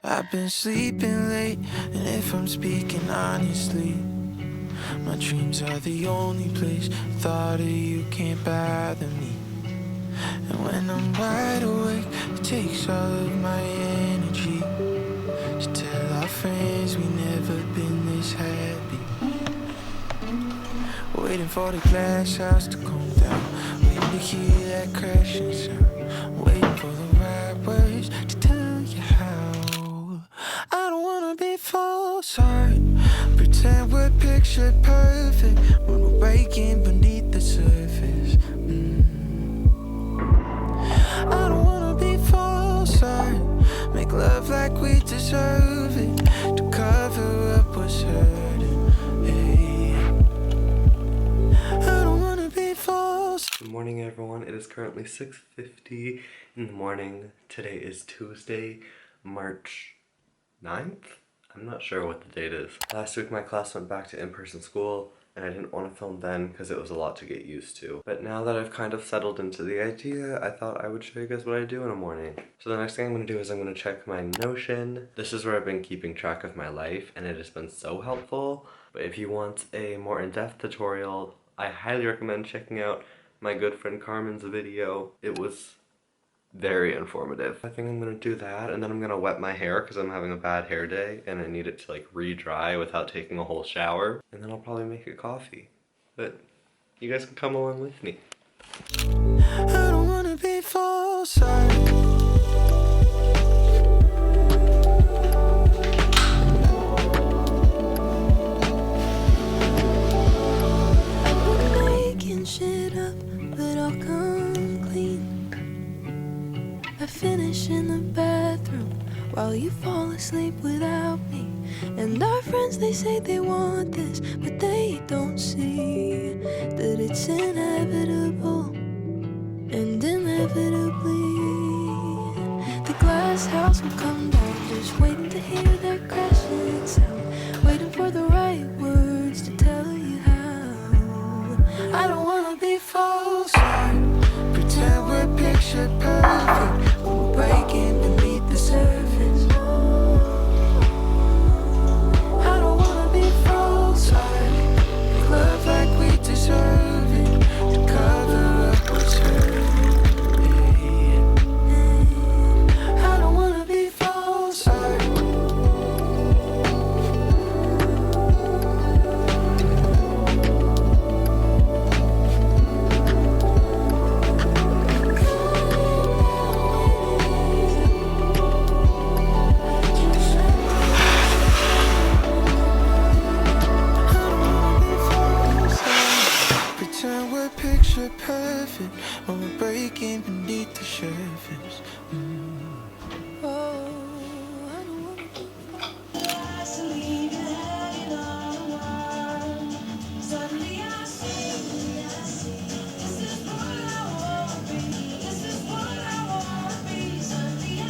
I've been sleeping late, and if I'm speaking honestly, my dreams are the only place. Thought of you can't bother me. And when I'm wide awake, it takes all of my energy to tell our friends we never been this happy. Waiting for the glass house to calm down, waiting to hear that crashing sound, waiting for the right words to tell you how. I don't wanna be false heart, pretend we're picture perfect when we're breaking beneath the surface. I don't wanna be false heart, make love like we deserve it, to cover up what's hurting. Hey, I don't wanna be false. Good morning, everyone. It is currently 6:50 in the morning. Today is Tuesday, March 9th? I'm not sure what the date is. Last week my class went back to in-person school, and I didn't want to film then because it was a lot to get used to. But now that I've kind of settled into the idea, I thought I would show you guys what I do in a morning. So the next thing I'm going to do is I'm going to check my Notion. This is where I've been keeping track of my life, and it has been so helpful. But if you want a more in-depth tutorial, I highly recommend checking out my good friend Carmen's video. It was very informative. I think I'm gonna do that, and then I'm gonna wet my hair because I'm having a bad hair day and I need it to like re-dry without taking a whole shower. And then I'll probably make a coffee. But you guys can come along with me. I don't wanna be false. I finish in the bathroom while you fall asleep without me. And our friends, they say they want this, but they don't see that it's inevitable. And inevitably the glass house will come down, just waiting to hear that crashing sound, waiting for the right words to tell you how. I don't wanna be false, pretend we're picture perfect, breaking beneath the surface. I don't wanna be false, make love like we deserve it, to cover up what's hurting. I don't wanna be false. Picture perfect when we're breaking beneath the surface. Oh, I don't wanna be suddenly I see, this is what I wanna be, this is what I wanna be. Suddenly I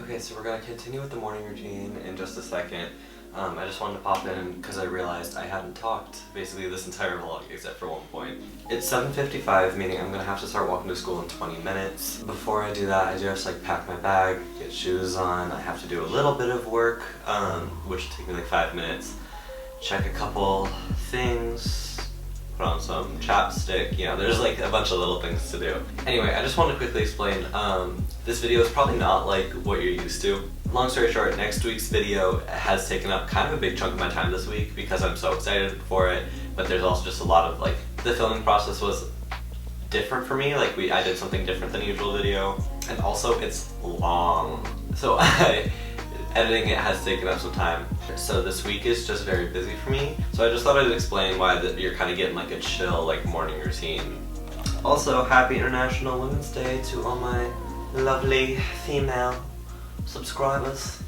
Okay, so we're gonna continue with the morning routine in just a second. I just wanted to pop in because I realized I hadn't talked basically this entire vlog except for one point. It's 7:55, meaning I'm gonna have to start walking to school in 20 minutes. Before I do that, I just like pack my bag, get shoes on. I have to do a little bit of work, which will take me like 5 minutes. Check a couple things, put on some chapstick, you know, there's like a bunch of little things to do. Anyway, I just want to quickly explain, this video is probably not like what you're used to. Long story short, next week's video has taken up kind of a big chunk of my time this week because I'm so excited for it, but there's also just a lot of like, the filming process was different for me, like I did something different than usual video, and also it's long. So editing it has taken up some time. So this week is just very busy for me. So I just thought I'd explain why you're kind of getting like a chill like morning routine. Also, happy International Women's Day to all my lovely female subscribers.